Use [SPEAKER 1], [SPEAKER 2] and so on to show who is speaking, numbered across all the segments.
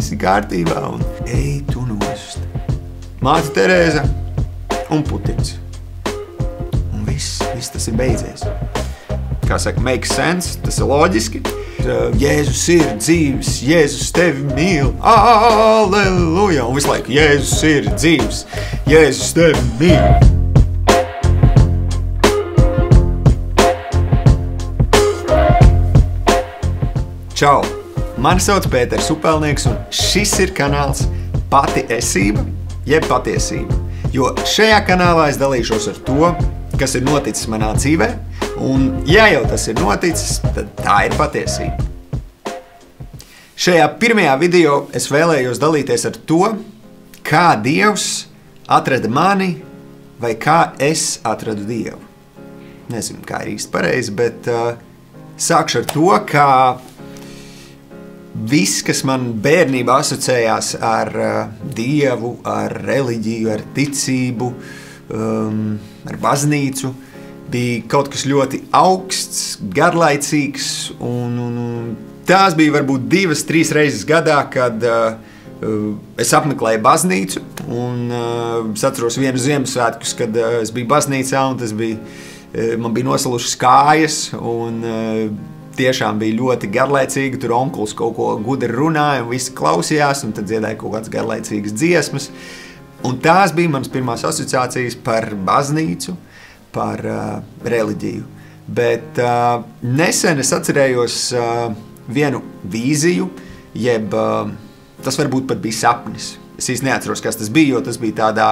[SPEAKER 1] viss ir kārtībā un ej tu nost. Māte Terēza un Putins. Un viss tas ir beidzies. Kā saka, makes sense, tas ir loģiski. Jēzus ir dzīvs, Jēzus tevi mīl, aleluja. Un visu laiku, Jēzus ir dzīvs, Jēzus tevi mīl. Čau! Mani sauc Pēters Upelnieks un šis ir kanāls Pati esība, jeb patiesība. Jo šajā kanālā es dalīšos ar to, kas ir noticis manā dzīvē, un ja jau tas ir noticis, tad tā ir patiesība. Šajā pirmajā video es vēlējos dalīties ar to, kā Dievs atrada mani vai kā es atradu Dievu. Nezinu, kā ir īsti pareizi, bet sākšu ar to, kā viss, kas man bērnībā asociējās ar Dievu, ar reliģiju, ar ticību, ar baznīcu, bija kaut kas ļoti augsts, garlaicīgs, un tās bija varbūt 2-3 reizes gadā, kad es apmeklēju baznīcu, un es atceros vienu Ziemassvētkus, kad es biju baznīcā, un man bija nosalušas kājas, un tiešām bija ļoti garlaicīgi, tur onkulis kaut ko gudri runāja, un visi klausījās, un tad dziedāja kaut kādas garlaicīgas dziesmas. Un tās bija manas pirmās asociācijas par baznīcu, par reliģiju. Bet nesen es atcerējos vienu vīziju, jeb tas varbūt pat bija sapnis. Es īsti neatceros, kas tas bija, jo tas bija tādā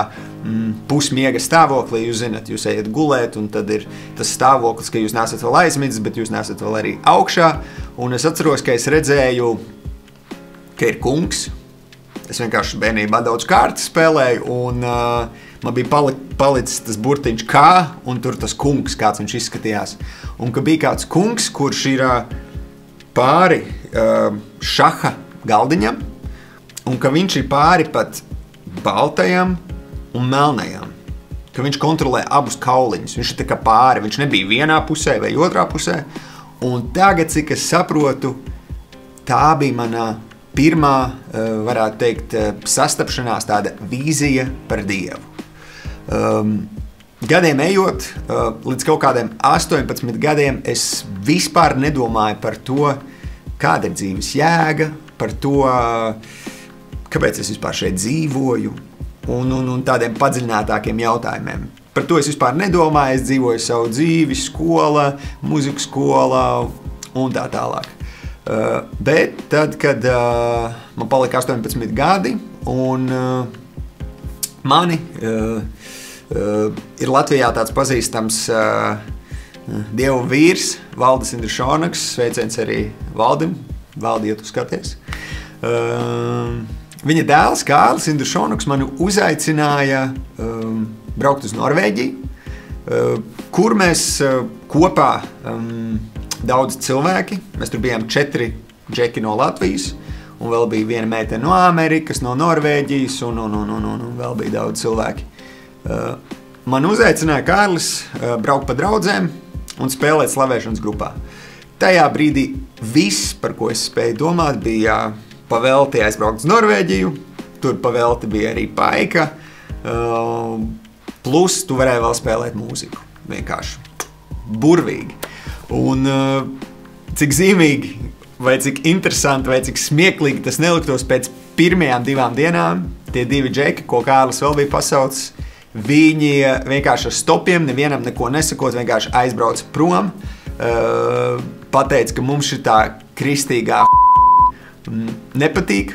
[SPEAKER 1] pusmiega stāvoklī. Jūs zināt, jūs ejat gulēt, un tad ir tas stāvoklis, ka jūs nesat vēl aizmidzis, bet jūs nesat vēl arī augšā. Un es atceros, ka es redzēju, ka ir kungs. Es vienkārši bērnībā daudz kārtas spēlēju, un man bija palicis tas burtiņš kā, un tur tas kungs, kāds viņš izskatījās. Un ka bija kāds kungs, kurš ir pāri šaha galdiņam, un ka viņš ir pāri pat baltajam un melnajam, ka viņš kontrolē abus kauliņus, viņš ir tā kā pāri, viņš nebija vienā pusē vai otrā pusē, un tagad, cik es saprotu, tā bija manā pirmā, varētu teikt, sastapšanās, tāda vīzija par Dievu. Gadiem ejot, līdz kaut kādiem 18 gadiem, es vispār nedomāju par to, kāda ir dzīves jēga, par to, kāpēc es vispār šeit dzīvoju, un tādiem padziļinātākiem jautājumiem. Par to es vispār nedomāju, es dzīvoju savu dzīvi, skola, muzikas skola un tā tālāk. Bet tad, kad man palika 18 gadi, un mani ir Latvijā tāds pazīstams Dieva vīrs, Valdis Indrišonaks, sveiciens arī Valdim, Valdi, ja tu skaties. Viņa dēls, Kārlis Indrišonaks, mani uzaicināja braukt uz Norvēģiju, kur mēs kopā daudz cilvēki, mēs tur bijām 4 džeki no Latvijas, un vēl bija viena meitene no Amerikas, no Norvēģijas, un vēl bija daudz cilvēki. Man uzaicināja Kārlis braukt pa draudzēm un spēlēt slavēšanas grupā. Tajā brīdī viss, par ko es spēju domāt, bija pavelti aizbraukt uz Norvēģiju, tur pavelti bija arī paika, plus tu varēji vēl spēlēt mūziku. Vienkārši burvīgi. Un cik zīmīgi, vai cik interesanti, vai cik smieklīgi tas neliktos pēc pirmajām 2 dienām, tie 2 džeki, ko Kārlis vēl bija pasaucis, viņi vienkārši ar stopiem, nevienam neko nesakot, vienkārši aizbrauc prom, pateica, ka mums šī tā kristīgā nepatīk,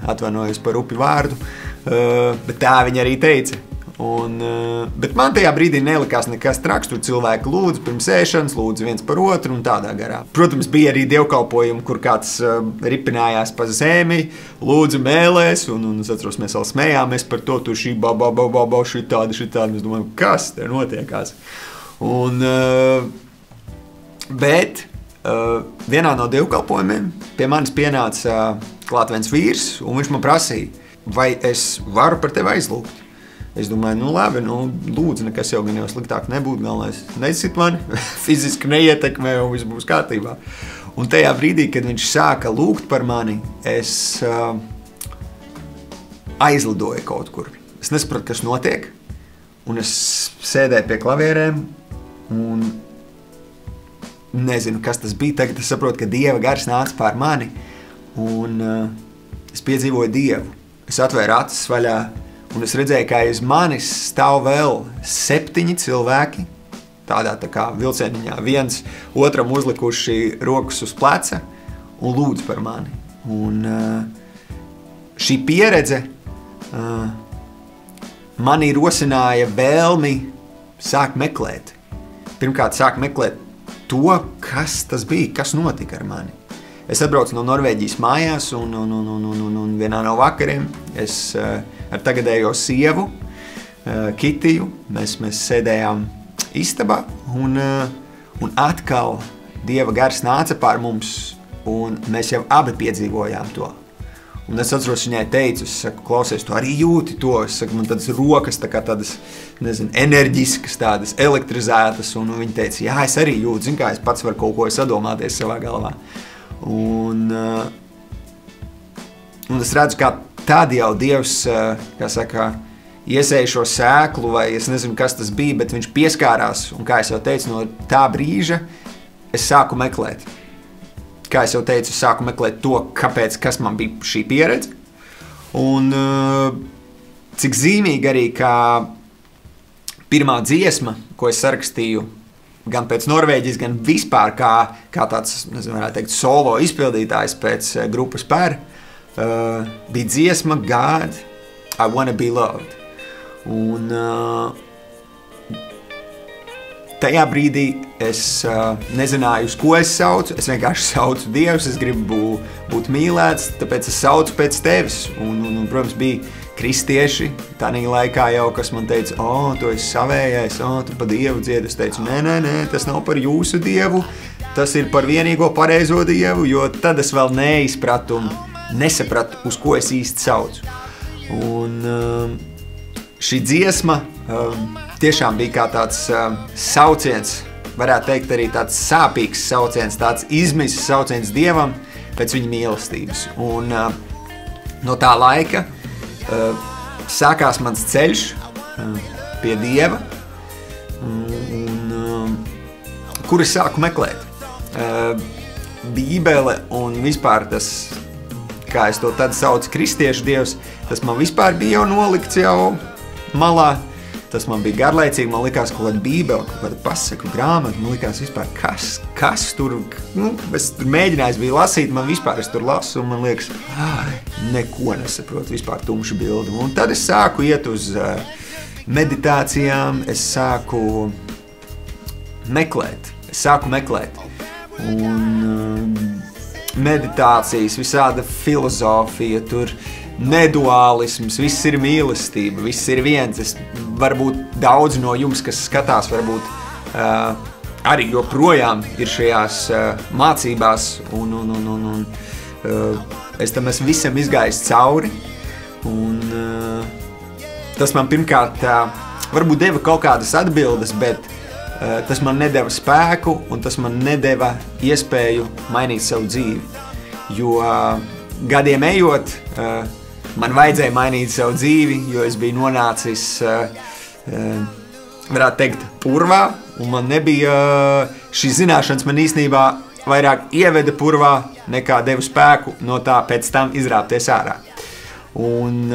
[SPEAKER 1] atvainojos par upi vārdu, bet tā viņa arī teica. Bet man tajā brīdī nelikās nekas traks, tur cilvēki lūdzu pirms ēšanas, lūdzu viens par otru un tādā garā. Protams, bija arī dievkalpojumi, kur kāds ripinājās pa zemi, lūdzu mēlēs, un es atceros, mēs vēl smējāmies par to, tur šī šitādi, mēs domājam, kas te notiekās. Bet vienā no dievkalpojumiem pie manis pienāca klāt viens vīrs, un viņš man prasīja, vai es varu par tevi aizlūgt. Es domāju, nu labi, lūdzu, nekas jau gan jau sliktāk nebūtu, galvenais nesit mani, fiziski neietekmē un viss būs kārtībā. Un tajā brīdī, kad viņš sāka lūgt par mani, es aizlidoja kaut kur. Es nesapratu, kas notiek, un es sēdēju pie klavierēm, un nezinu, kas tas bija. Tagad es saprotu, ka Dieva gars nāca pār mani, un es piedzīvoju Dievu. Es atvēru acis vaļā, un es redzēju, ka aiz manis stāv vēl 7 cilvēki, tādā tā kā vilcieniņā, viens otram uzlikuši rokas uz pleca un lūdz par mani. Un šī pieredze mani rosināja vēlmi sākt meklēt. Pirmkārt, sākt meklēt to, kas tas bija, kas notika ar mani. Es atbraucu no Norvēģijas mājās, un vienā no vakariem es ar tagadējo sievu, Kitiju, mēs sēdējām istabā, un atkal Dieva gars nāca pār mums, un mēs jau abi piedzīvojām to. Un es atceros, viņai teicu, es saku, klausies, tu arī jūti to. Es saku, man tādas rokas, tā kā tādas, nezinu, enerģiskas, tādas elektrizētas, un viņa teica, jā, es arī jūtu, zin kā, es pats varu kaut ko sadomāties savā galvā. Un es redzu, kā tad jau Dievs, kā saka, iesēja šo sēklu, vai es nezinu, kas tas bija, bet viņš pieskārās, un kā es jau teicu, no tā brīža es sāku meklēt. Kā es jau teicu, es sāku meklēt to, kas man bija šī pieredze. Un cik zīmīgi arī, kā pirmā dziesma, ko es sarakstīju, gan pēc Norvēģijas, gan vispār kā tāds, nezinu, varētu teikt, solo izpildītājs pēc grupas PER, bija dziesma God, I Wanna Be Loved. Un tajā brīdī es nezināju, uz ko es saucu. Es vienkārši saucu Dievs, es gribu būt mīlēts, tāpēc es saucu pēc tevis. Un protams, bija kristieši tādā laikā jau, kas man teica, tu esi savējais, tu pa Dievu dziedi. Es teicu, nē, tas nav par jūsu Dievu, tas ir par vienīgo pareizo Dievu, jo tad es vēl neizpratu un nesapratu, uz ko es īsti saucu. Un šī dziesma tiešām bija kā tāds sauciens, varētu teikt arī tāds sāpīgs sauciens, tāds izmisis sauciens Dievam pēc viņa mīlestības. Un no tā laika sākās mans ceļš pie Dieva, kur es sāku meklēt. Bībele un vispār tas, kā es to tad saucu, kristiešu Dievs, tas man vispār bija jau nolikts jau malā. Tas man bija garlaicīgi, man likās kaut kāda bībele, kaut kāda pasaku grāmata, man likās vispār, kas tur, es tur mēģinājis biju lasīt, man vispār es tur lasu, un man liekas, neko nesaprotu, vispār tumša bildi. Un tad es sāku iet uz meditācijām, es sāku meklēt. Un meditācijas, visāda filozofija, tur neduālisms, viss ir mīlestība, viss ir viens. Varbūt daudz no jums, kas skatās, varbūt arī joprojām ir šajās mācībās, un es tam esmu visam izgājis cauri. Un tas man pirmkārt varbūt deva kaut kādas atbildes, bet tas man nedeva spēku, un tas man nedeva iespēju mainīt savu dzīvi. Jo gadiem ejot, man vajadzēja mainīt savu dzīvi, jo es biju nonācis, varētu teikt, purvā, un man nebija šīs zināšanas man īstenībā vairāk ieveda purvā, nekā deva spēku no tā pēc tam izrāpties ārā. Un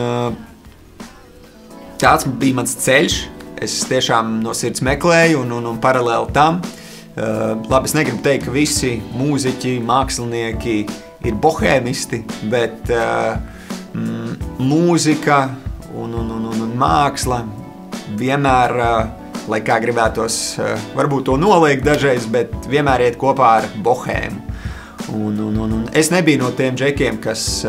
[SPEAKER 1] tāds bija mans ceļš. Es tiešām no sirds meklēju un paralēli tam. Labi, es negribu teikt, ka visi mūziķi, mākslinieki ir bohēmisti, bet mūzika un māksla vienmēr, lai kā gribētos, varbūt to noliekt dažreiz, bet vienmēr iet kopā ar bohēmu. Un es nebiju no tiem džekiem, kas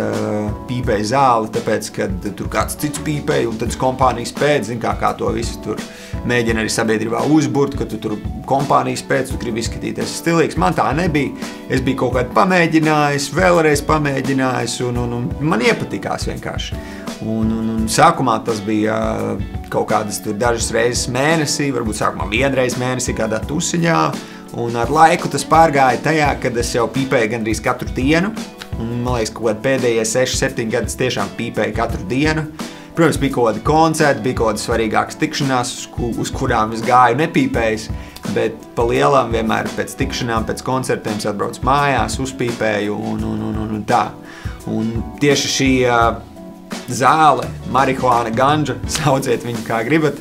[SPEAKER 1] pīpēja zāli, tāpēc, kad tur kāds cits pīpēja, un tad kompānijas pēc, zin kā to visu tur mēģina arī sabiedrībā uzburt, ka tu tur kompānijas pēc, tu gribi izskatīties stilīgs. Man tā nebija. Es biju kaut kādu pamēģinājis, vēlreiz pamēģinājis, un man iepatikās vienkārši. Un sākumā tas bija kaut kādas tur dažas reizes mēnesī, varbūt sākumā vienreiz mēnesī kādā tusiņā, un ar laiku tas pārgāja tajā, kad es jau pīpēju gandrīz katru dienu, Un, man liekas, ka pēdējie 6-7 gadus tiešām pīpēju katru dienu. Protams, bija kaut kādi koncerti, bija kaut kādas svarīgākas tikšanās, uz kurām es gāju nepīpējis, bet pa lielām vienmēr pēc tikšanām, pēc koncertiem es atbraucu mājās, uzpīpēju un tā. Un tieši šī zāle, marihuāna, ganža, sauciet viņu kā gribat,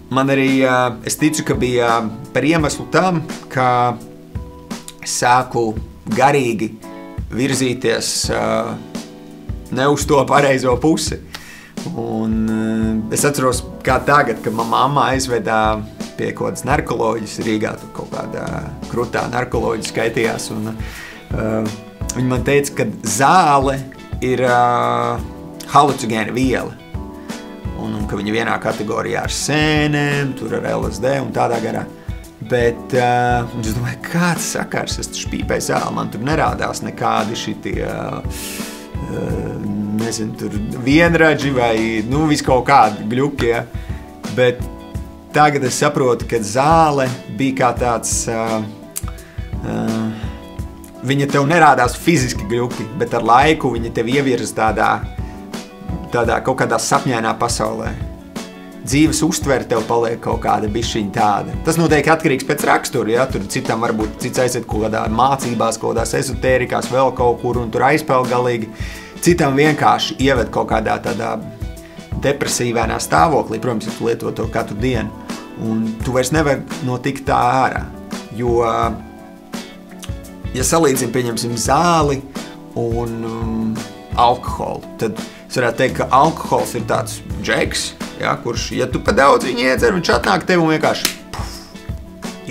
[SPEAKER 1] man arī, es ticu, ka bija par iemeslu tam, ka es sāku garīgi virzīties ne uz to pareizo pusi. Un es atceros, kā tagad, kad mamma aizvedā pie kaut kādas narkoloģijas Rīgā, tur kaut kādā krutā narkoloģija skaitījās, un viņa man teica, ka zāle ir halucinogēna viela, un ka viņa vienā kategorijā ar sēnēm, tur ar LSD un tādā garā. Bet es domāju, kāds sakars, es taču pīpēju zāli, man tur nerādās nekādi šitie, nezinu, tur vienradži vai, visu kaut kādi gļuki, ja. Bet tagad es saprotu, ka zāle bija kā tāds, viņa tev nerādās fiziski gļuki, bet ar laiku viņa tev ievirza tādā kaut kādā sapņainā pasaulē. Dzīves uztvere tev paliek kaut kāda bišķiņa tāda. Tas noteikti atkarīgs pēc rakstura, ja? Tur citam varbūt cits aiziet kaut kādā mācībās, kaut kādās ezotērikās, vēl kaut kur un tur aizpeld galīgi. Citam vienkārši ieved kaut kādā tādā depresīvēnā stāvoklī, protams, ja tu lieto to katru dienu. Un tu vairs nevar no tik tā ārā, jo, ja salīdzim, pieņemsim, zāli un alkoholu, tad es varētu teikt, ka alkohols ir tāds džeks, ja, kurš, ja tu pa daudz viņu iedzer, viņš atnāk tev un vienkārši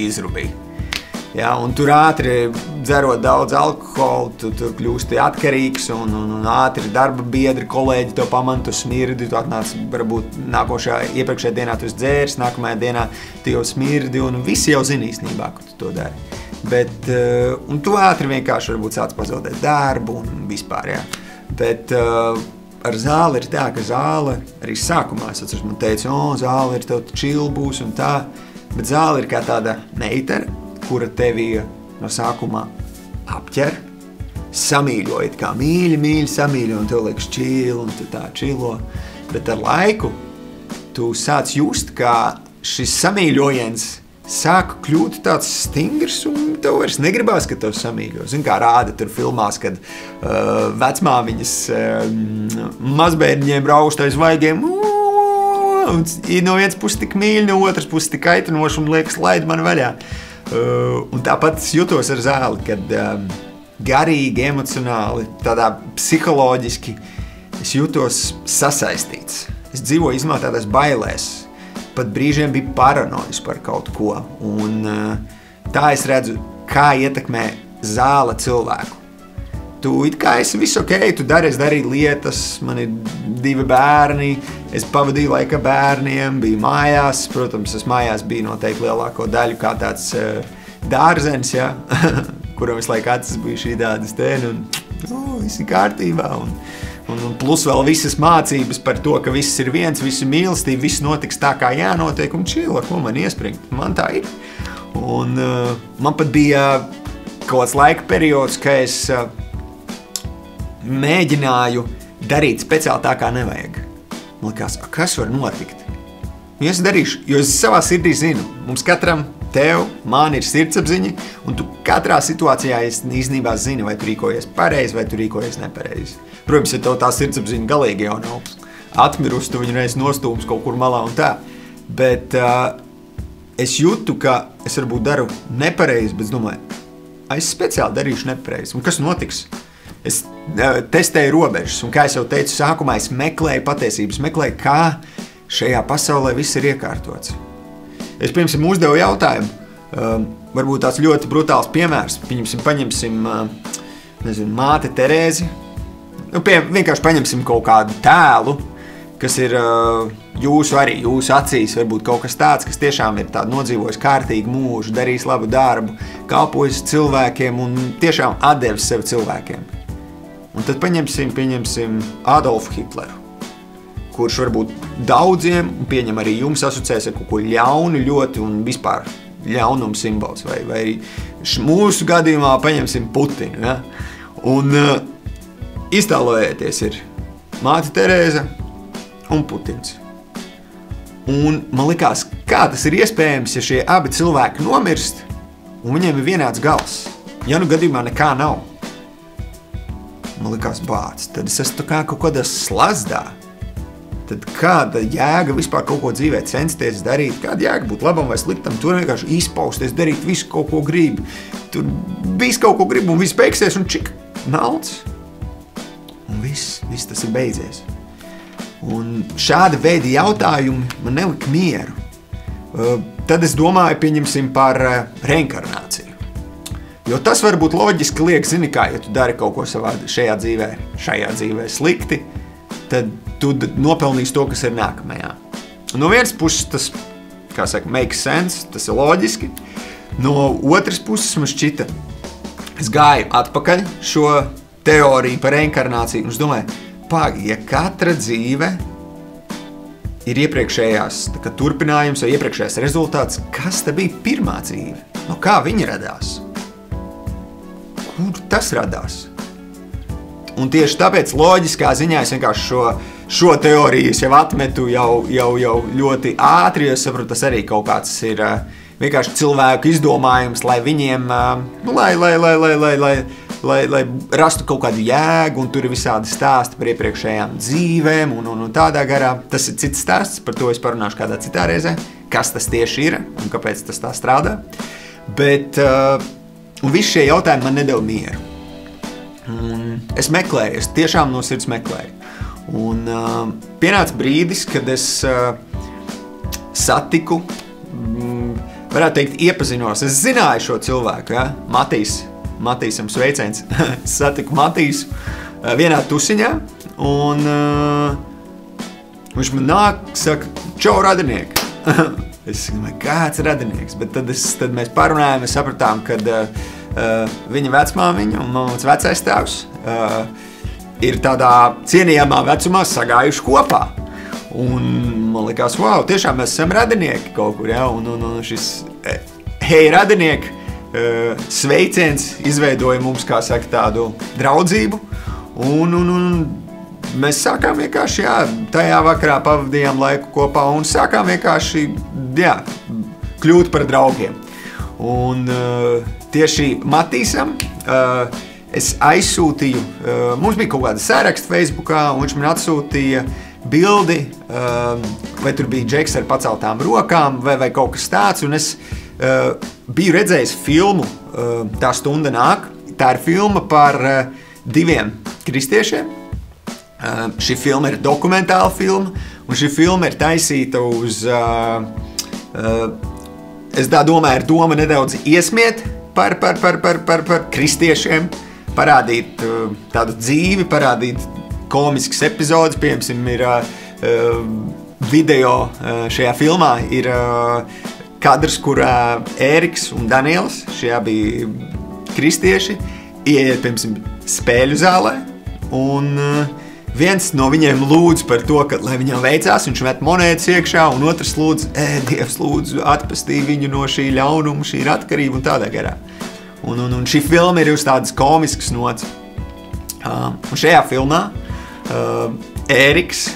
[SPEAKER 1] izrubī. Ja, un tur ātri dzerot daudz alkoholu, tu tur kļūsti atkarīgs un ātri darba biedri, kolēģi to pamana, tu smirdi, tu atnāc, varbūt iepriekšējā dienā tu esi dzēris, nākamajā dienā tu jau smirdi un visi jau zina īstenībā, ka tu to dari. Bet, un tu ātri vienkārši varbūt sāc pazaudēt darbu un vispār, ja. Bet ar zāli ir tā, ka zāle arī sākumā, es atceros, man teica, zāle ir tev chill būs un tā, bet zāle ir kā tāda meitene, kura tevi no sākumā apķer, samīļojot, kā mīļi samīļo, un tev liekas chill, un tu tā chillo, bet ar laiku tu sāc just, kā šis samīļojiens sāka kļūt tāds stingrs, un tev vairs negribās, ka tev samīļo. Zin, kā rāda tur filmās, kad vecmāmiņas mazbērņiem rausta aiz vaigiem, un no vienas puses tik mīļi, no otras puses tik aitinoši, un liekas, laid man vaļā. Un tāpat es jutos ar zāli, kad garīgi, emocionāli, tādā psiholoģiski es jutos sasaistīts. Es dzīvoju izmā tādās bailēs, pat brīžiem bija paranojas par kaut ko, un tā es redzu, kā ietekmē zāle cilvēku. Tu it kā esi viss ok, tu darīji lietas, man ir 2 bērni, es pavadīju laika bērniem, biju mājās, protams, es mājās biju noteikti lielāko daļu kā tāds dārzens, ja, kuram visu laiku acis bija šī tādas tēni, un viss ir kārtībā, un plus vēl visas mācības par to, ka viss ir viens, viss ir mīlestība, viss notiks tā, kā jānotiek, un čila, ko man iespringt, man tā ir. Un man pat bija kaut kāds laika periods, ka es mēģināju darīt speciāli tā, kā nevajag. Man likās, kas var notikt? Es darīšu, jo es savā sirdī zinu, mums katram, tev, man ir sirdsapziņa, un tu katrā situācijā īstenībā zini, vai tu rīkojies pareizi, vai tu rīkojies nepareizi. Protams, ja tev tā sirdsapziņa galīgi jau nav atmirusi, tu viņu reiz nostūms kaut kur malā un tā. Bet es jūtu, ka es varbūt daru nepareizi, bet es domāju, es speciāli darīšu nepareizi. Un kas notiks? Es testēju robežas, un kā es jau teicu sākumā, es meklēju patiesības, meklēju, kā šajā pasaulē viss ir iekārtots. Es, piemēram, uzdevu jautājumu, varbūt tāds ļoti brutāls piemērs, paņemsim, nezinu, māte Terēzi, vienkārši paņemsim kaut kādu tēlu, kas ir jūsu acīs, varbūt kaut kas tāds, kas tiešām ir tādu nodzīvojis kārtīgu mūžu, darījis labu darbu, kalpojis cilvēkiem un tiešām atdevis sevi cilvēkiem. Un tad pieņemsim Adolfu Hitleru, kurš varbūt daudziem, un pieņem arī jums asociēs ar kaut ko ļaunu ļoti un vispār ļaunuma simbols, vai mūsu gadījumā paņemsim Putinu, ja? Un iztēlojieties, ir māte Terēza un Putins. Un man likās, kā tas ir iespējams, ja šie abi cilvēki nomirst, un viņiem ir vienāds gals. Ja nu gadījumā nekā nav. Man likās bāc, tad es esmu kaut kādā slazdā. Tad kāda jēga vispār kaut ko dzīvē censties darīt? Kāda jēga būt labam vai sliktam? Tur vienkārši izpausties, darīt visu kaut ko gribu. Tur visu kaut ko gribu un viss beigsies un čik, melns. Un viss tas ir beidzies. Un šāda veida jautājumi man nelika mieru. Tad es domāju, pieņemsim par reinkarnāciju. Jo tas var būt loģiski liek, zini kā, ja tu dari kaut ko šajā dzīvē slikti, tad tu nopelnīsi to, kas ir nākamajā. No vienas puses tas, kā saka, makes sense, tas ir loģiski. No otras puses man šķita, es gāju atpakaļ šo teoriju par reinkarnāciju, un es domāju, ja katra dzīve ir iepriekšējās turpinājums vai iepriekšējais rezultāts, kas te bija pirmā dzīve? No kā viņa radās? Kur tas radās? Un tieši tāpēc loģiskā ziņā es vienkārši šo teoriju jau atmetu jau ļoti ātri, jo es saprotu, tas arī kaut kāds ir vienkārši cilvēku izdomājums, lai viņiem, lai rastu kaut kādu jēgu, un tur ir visādi stāsti par iepriekšējām dzīvēm un tādā garā. Tas ir cits stāsts, par to es parunāšu kādā citā reizē, kas tas tieši ir un kāpēc tas tā strādā. Bet, un visi šie jautājumi man nedeva mieru. Es meklēju, es tiešām no sirds meklēju. Un pienāca brīdis, kad es satiku, varētu teikt, iepazinos. Es zināju šo cilvēku, ja? Matīsam sveiciens. Es satiku Matīsu vienā tusiņā, un viņš man nāk, saka, čau, radinieki. Es domāju, kāds radinieks, bet tad mēs parunājām, mēs sapratām, kad viņa vecmāmiņa un mans vecais tēvs ir tādā cienījamā vecumā sagājuši kopā. Un man likās, wow, tiešām mēs esam radinieki kaut kur, ja? Un šis hei radinieki sveiciens izveidoja mums, kā saka, tādu draudzību. Un mēs sākām vienkārši, jā, tajā vakarā pavadījām laiku kopā un sākām vienkārši, jā, kļūt par draugiem. Un tieši Matīsam es aizsūtīju, mums bija kaut kāda saraksta Facebookā, un viņš man atsūtīja bildi, vai tur bija džeks ar paceltām rokām, vai kaut kas tāds, un es biju redzējis filmu Tā stunda nāk. Tā ir filma par diviem kristiešiem. Šī filma ir dokumentāla filma, un šī filma ir taisīta uz, es tā domāju, ir doma nedaudz iesmiet par kristiešiem, parādīt tādu dzīvi, parādīt komiskas epizodes, piemēram, ir video šajā filmā, ir kadrs, kurā Ēriks un Daniels, šie abi kristieši, ieiet, piemēram, spēļu zālē, un viens no viņiem lūdz par to, ka, lai viņam veicās, viņš met monētas iekšā, un otrs lūdz, Dievs lūdzu atpestī viņu no šī ļaunuma, šī ir atkarība un tādā garā. Un šī filma ir uz tādas komiskas nots. Un šajā filmā Ēriks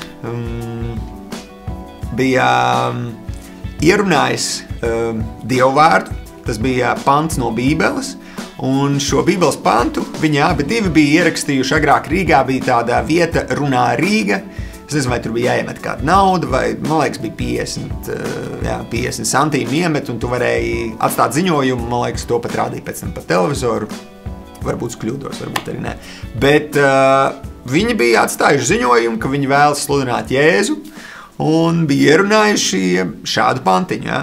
[SPEAKER 1] bija ierunājis Dievu vārdu, tas bija pants no Bībeles, un šo Bībeles pantu viņi abi divi bija ierakstījuši agrāk Rīgā, bija tāda vieta runā Rīga. Es nezinu, vai tur bija jāiemet kāda nauda, vai, man liekas, bija 50 santīmi iemet, un tu varēji atstāt ziņojumu, man liekas, to pat rādīja pēc tam pa televizoru. Varbūt kļūdos, varbūt arī nē. Bet viņi bija atstājuši ziņojumu, ka viņi vēlas sludināt Jēzu, un bija ierunājuši šādu pantiņu, ja?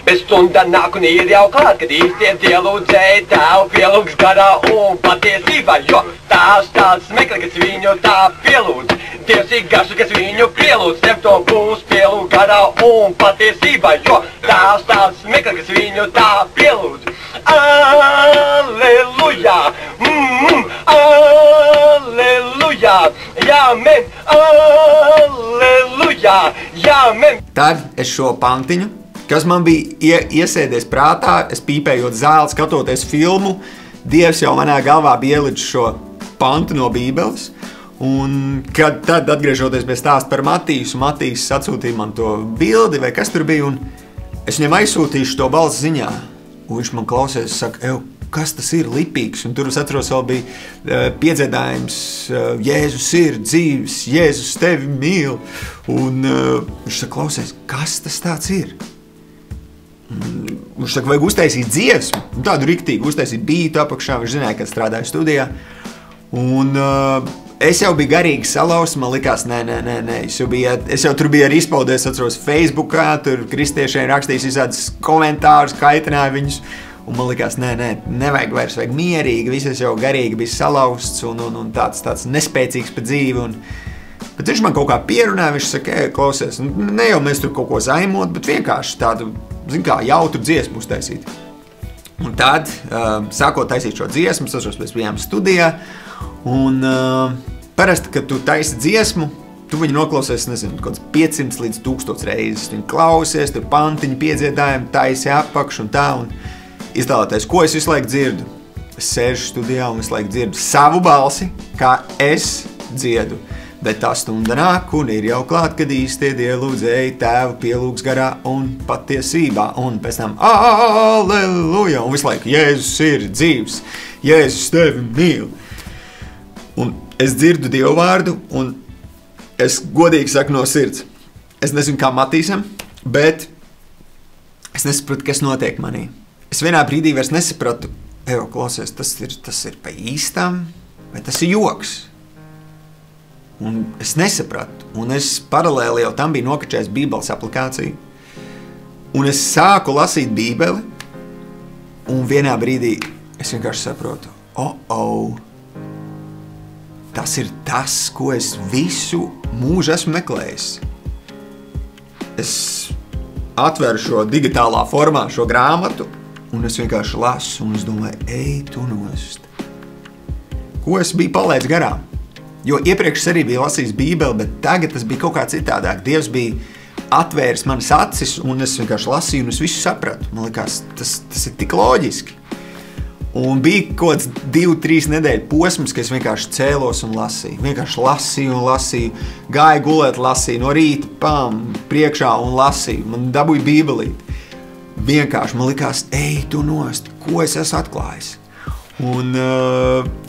[SPEAKER 2] Bet stunda nāk un ir jau klāt, kad īstie dielūdzēji Tēvu pielūgs garā un patiesībā, jo Tēvs tāds meklē, kas viņu tā pielūdz. Dievs ir garš, kas viņu pielūdz, tev to būs pielūg garā un patiesībā, jo Tēvs tāds meklē, kas viņu tā pielūdz. Alleluja! Alleluja! Jāmen! Alleluja! Jāmen!
[SPEAKER 1] Tad es šo pantiņu, kas man bija iesēdies prātā, es pīpējot zāli, skatoties filmu, Dievs jau manā galvā bija ielicis šo pantu no Bībeles. Un tad atgriežoties pie stāsta par Matīsu, Matīs atsūtīja man to bildi, vai kas tur bija, un es viņam aizsūtīšu to balss ziņā. Un viņš man klausies, saka, kas tas ir lipīgs? Un tur es atceros, vēl bija piedziedājums, Jēzus ir dzīves, Jēzus tevi mīl. Un viņš saka, klausies, kas tas tāds ir? Viņš saka, vajag uztaisīt dziesmu, tādu riktīgi, uztaisīt bītu apakšā, viņš zināja, kad strādāju studijā. Un es jau biju garīgi salauzts, man likās, nē, es jau tur biju arī izpaudies, atceros Facebookā, tur kristiešiem rakstījis visādas komentārus, kaitināja viņus, un man likās, nevajag vairs, vajag mierīgi, visas jau garīgi bija salauzts un tāds nespēcīgs pa dzīvi, bet viņš man kaut kā pierunāja, viņš saka, klausies, ne jau mēs tur kaut ko zaimot, bet vienkārši tādu, jautru dziesmu uztaisīt. Un tad, sākot taisīt šo dziesmu, mēs bijām studijā, un parasti, kad tu taisi dziesmu, tu viņu noklausies, nezinu, kaut kāds 500 līdz 1000 reizes. Viņu klausies, tur pantiņu piedziedājumi, taisi apakš un tā, un iztēloties, ko es visu laiku dzirdu. Es sēžu studijā un visu laiku dzirdu savu balsi, kā es dziedu. Bet tā stunda nāk un ir jau klāt, kad īstie dielūdzēji Tēvu pielūgs garā un patiesībā. Un pēc tam Alleluja! Un visu laiku Jēzus ir dzīvs, Jēzus tevi mīl. Un es dzirdu Dievu vārdu un es godīgi saku no sirds. Es nezinu, kā Matīsam, bet es nesapratu, kas notiek manī. Es vienā brīdī vairs nesapratu, klausies, tas ir pa īstām, vai tas ir joks? Un es nesapratu, un es paralēli jau tam biju nokačējis Bībeles aplikāciju, un es sāku lasīt Bībeli, un vienā brīdī es vienkārši saprotu, tas ir tas, ko es visu mūžu esmu meklējis. Es atveru šo digitālā formā, šo grāmatu, un es vienkārši lasu, un es domāju, ej tu nost. Ko es biju palaidis garām? Jo iepriekš es arī biju lasījis Bībeli, bet tagad tas bija kaut kā citādāk. Dievs bija atvēris manas acis, un es vienkārši lasīju, un es visu sapratu. Man likās, tas ir tik loģiski. Un bija kaut kāds 2-3 nedēļu posms, ka es vienkārši cēlos un lasīju. Vienkārši lasīju, gāju gulēt, lasīju, no rīta, priekšā un lasīju. Man dabūja Bībelīti. Vienkārši man likās, ej tu nost, ko es esmu atklājis. Un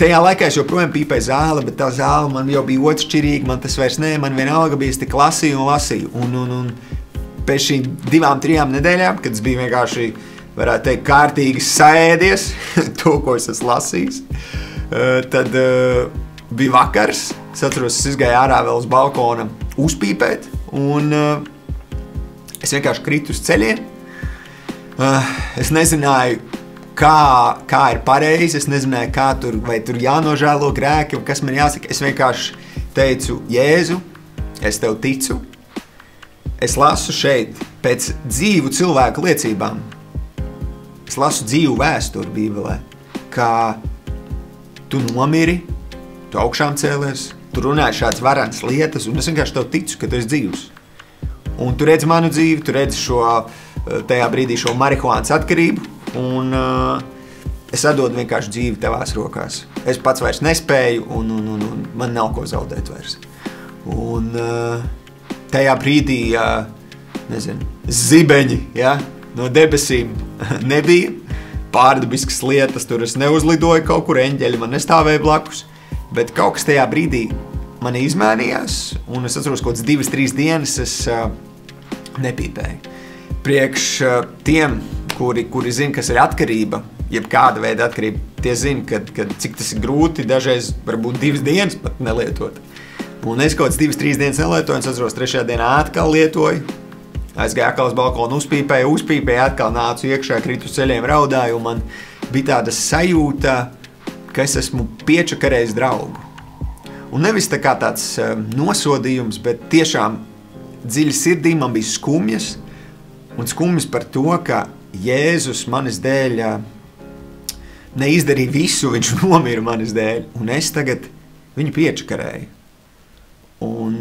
[SPEAKER 1] tajā laikā es joprojām pīpēju zāli, bet tā zāle man jau bija otršķirīga, man tas vairs man vienalga bija, es tik lasīju. Un pēc šīm 2-3 nedēļām, kad es biju vienkārši, varētu teikt, kārtīgi saēdies to, ko es esmu lasījis, tad bija vakars, es atceros, es izgāju ārā vēl uz balkona uzpīpēt, un es vienkārši kritu uz ceļiem. Es nezināju, kā ir pareizi, es nezināju, vai tur jānožēlo grēki, kas man jāsaka. Es vienkārši teicu, Jēzu, es tev ticu. Es lasu šeit pēc dzīvu cilvēku liecībām. Es lasu dzīvu vēsturi Bībelē, kā tu nomiri, tu augšām cēlies, tu runāji šāds varens lietas, un es vienkārši tev ticu, ka tu esi dzīvs. Un tu redzi manu dzīvi, tu redzi tajā brīdī šo marihuānas atkarību, un es atdodu vienkārši dzīvi tevās rokās. Es pats vairs nespēju, un man nav ko zaudēt vairs. Un tajā brīdī, zibeņi, no debesīm nebija, pārdabiskas lietas, tur es neuzlidoju kaut kur, eņģeļi man nestāvēja blakus, bet kaut kas tajā brīdī mani izmainījās, un es atceros, kaut kāds 2-3 dienas es nepīpēju. Priekš tiem, kuri zina, kas ir atkarība, jeb kāda veida atkarība, tie zina, cik tas ir grūti, dažreiz varbūt 2 dienas pat nelietot. Un es kaut kāds 2-3 dienas nelietoju, un es atceros, 3. dienā atkal lietoju, aizgāju atkal uz balkonu, uzpīpēju, atkal nācu iekšā, kritu uz ceļiem, raudāju, un man bija tāda sajūta, ka es esmu piečakarējis draugu. Un nevis tā kā tāds nosodījums, bet tiešām dziļi sirdī man bija skumjas, un skumjas par to, ka Jēzus manis dēļ neizdarīja visu, viņš nomira manis dēļ, un es tagad viņu piečakarēju. Un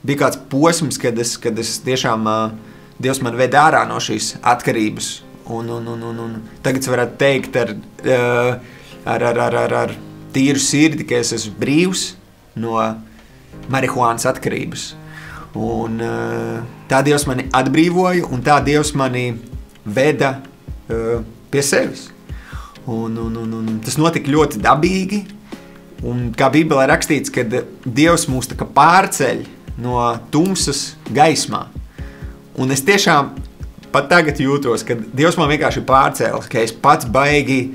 [SPEAKER 1] bija kāds posms, kad es tiešām, Dievs man ved ārā no šīs atkarības, un tagad es varētu teikt ar tīru sirdi, ka es esmu brīvs no marihuānas atkarības. Un tā Dievs mani atbrīvoja, un tā Dievs mani veda pie sevis. Un tas notika ļoti dabīgi, un kā Bībelē rakstīts, kad Dievs mūs tā kā pārceļ no tumsas gaismā. Un es tiešām pat tagad jūtos, ka Dievs man vienkārši ir pārcēlis, ka es pats baigi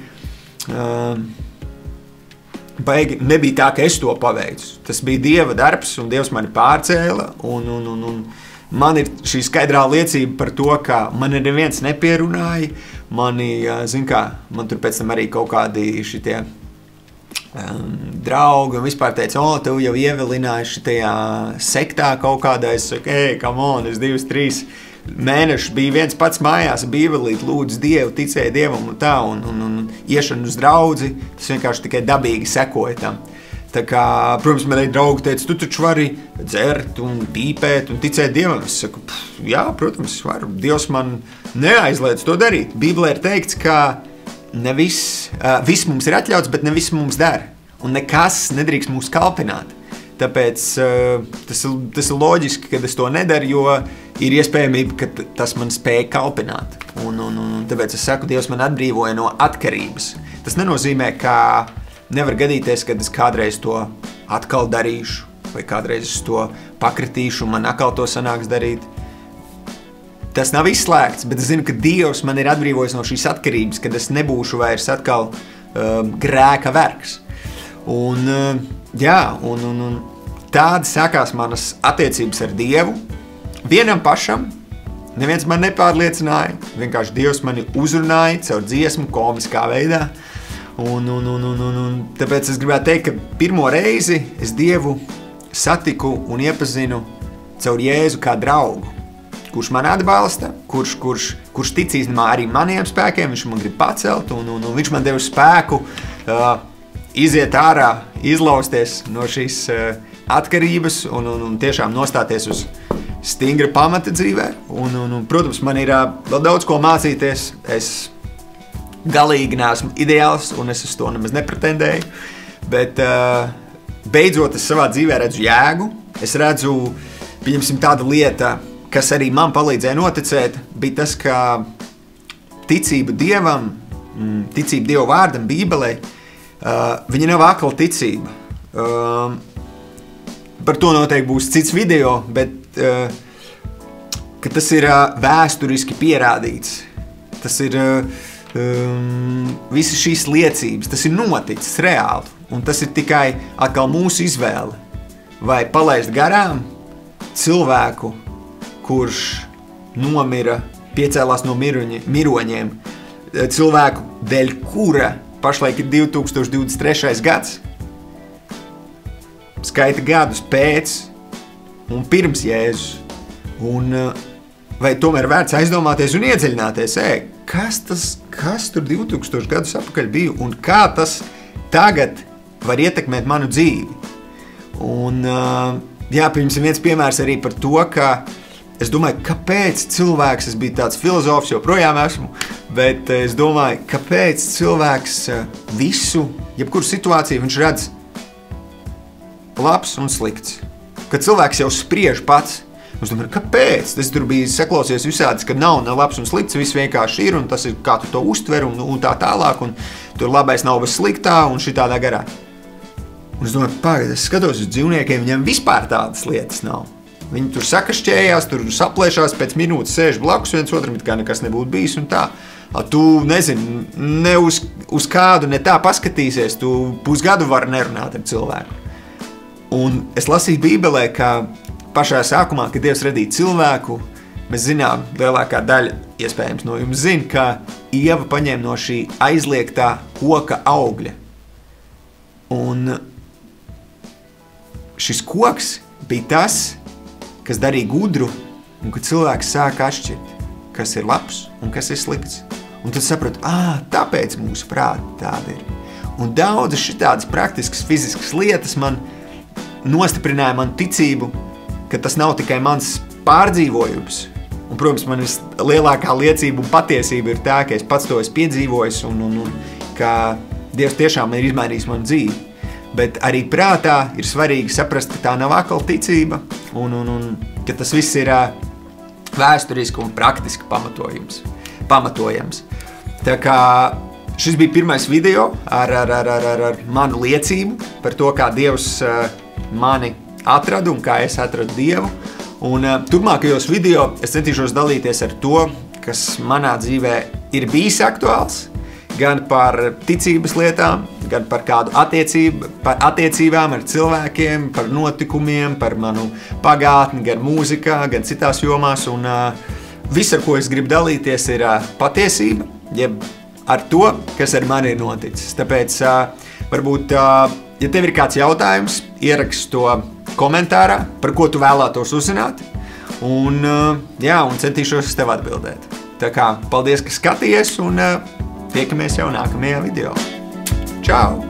[SPEAKER 1] nebija tā, ka es to paveicu. Tas bija Dieva darbs, un Dievs mani pārcēla, un man ir šī skaidrā liecība par to, ka mani neviens nepierunāja, man tur pēc tam arī kaut kādi šitie draugi un vispār teica, tu jau ievilināji šitajā sektā kaut kādā, es saku, come on, es 2-3 mēnešus biju viens pats mājās, bībelīt, lūdzu Dievu, ticēju Dievam un tā, un iešanu uz draudzi, tas vienkārši tikai dabīgi sekoja tam. Tā kā, protams, man arī draugi teica, tu taču vari dzert un pīpēt un ticēt Dievam. Es saku, jā, protams, es varu. Dievs man neaizliedz to darīt. Bībelē ir teikts, ka viss mums ir atļauts, bet ne viss mums dara. Un nekas nedrīkst mūs kalpināt. Tāpēc tas ir loģiski, ka es to nedaru, jo ir iespējamība, ka tas man spēja kalpināt. Un tāpēc es saku, Dievs man atbrīvoja no atkarības. Tas nenozīmē, ka nevar gadīties, kad es kādreiz to atkal darīšu, vai kādreiz es to pakritīšu, un man atkal to sanāks darīt. Tas nav izslēgts, bet es zinu, ka Dievs man ir atbrīvojis no šīs atkarības, kad es nebūšu vairs atkal grēka vergs. Un tādi sākās manas attiecības ar Dievu. Vienam pašam, neviens man nepārliecināja, vienkārši Dievs mani uzrunāja caur dziesmu komiskā veidā. Un tāpēc es gribētu teikt, ka pirmo reizi es Dievu satiku un iepazinu caur Jēzu kā draugu, kurš man atbalsta, kurš tic īstenībā arī maniem spēkiem, viņš man grib pacelt, un viņš man deva spēku iziet ārā, izlausties no šīs atkarības un tiešām nostāties uz stingra pamata dzīvē. Un protams, man ir vēl daudz ko mācīties. Es galīgi neesmu ideāls, un es uz to nemaz nepretendēju, bet beidzot es savā dzīvē redzu jēgu. Es redzu, pieņemsim, tāda lieta, kas arī man palīdzēja noticēt, bija tas, ka ticība Dievam, ticība Dieva vārdam, Bībelē, viņa nav akla ticība. Par to noteikti būs cits video, bet ka tas ir vēsturiski pierādīts. Tas ir visas šīs liecības, tas ir noticis reāli, un tas ir tikai atkal mūsu izvēle. Vai palaist garām cilvēku, kurš nomira, piecēlās no miroņiem, cilvēku, dēļ kura pašlaik ir 2023. gads, skaita gadus pēc un pirms Jēzus, un vai tomēr vērts aizdomāties un iedziļināties, kas tur 2000 gadus atpakaļ bija un kā tas tagad var ietekmēt manu dzīvi. Un, pieņemsim viens piemērs arī par to, ka es domāju, kāpēc cilvēks, es biju tāds filozofs, joprojām esmu, bet es domāju, kāpēc cilvēks visu, jebkuru situāciju viņš redz labs un slikts. Kad cilvēks jau spriež pats, es domāju, kāpēc? Es tur biju saklausies visādas, ka nav ne labs un slikts, viss vienkārši ir, un tas ir kā tu to uztver, un tā tālāk, un tur labais nav bez sliktā, un šitādā garā. Un es domāju, pagad, es skatos uz dzīvniekiem, viņiem vispār tādas lietas nav. Viņi tur sakašķējās, tur saplēšās, pēc minūtes sēž blakus viens otram, it kā nekas nebūtu bijis, un tā. Tu, nezini, ne uz kādu ne tā paskatīsies, tu pusgadu vari nerunāt ar cilvēku. Un es lasīju Bībelē, ka pašā sākumā, kad Dievs radīja cilvēku, mēs zinām, lielākā daļa iespējams no jums zina, ka Ieva paņēma no šī aizliegtā koka augļa. Un šis koks bija tas, kas darīja gudru, un kad cilvēks sāka atšķirt, kas ir labs un kas ir slikts. Un tad sapratu, tāpēc mūsu prāti tāda ir. Un daudzas šitādas praktiskas, fiziskas lietas man nostiprināja manu ticību, ka tas nav tikai mans pārdzīvojums. Un, protams, man lielākā liecība un patiesība ir tā, ka es pats to esmu piedzīvojis un ka Dievs tiešām ir izmainījis manu dzīvi. Bet arī prātā ir svarīgi saprast, ka tā nav akla ticība un ka tas viss ir vēsturiski un praktiski pamatojams. Tā kā šis bija pirmais video ar manu liecību par to, kā Dievs mani atrada un kā es atradu Dievu. Un turpmākajos video es centīšos dalīties ar to, kas manā dzīvē ir bijis aktuāls, gan par ticības lietām, gan par kādu attiecībām ar cilvēkiem, par notikumiem, par manu pagātni, gan mūzikā, gan citās jomās. Un viss, ar ko es gribu dalīties, ir patiesība, jeb ar to, kas ar mani ir noticis. Tāpēc varbūt, ja tev ir kāds jautājums, ieraksti to komentārā, par ko tu vēlētos uzzināt, un centīšos tev atbildēt. Tā kā paldies, ka skatījies, un tiekamies jau nākamajā video. Čau!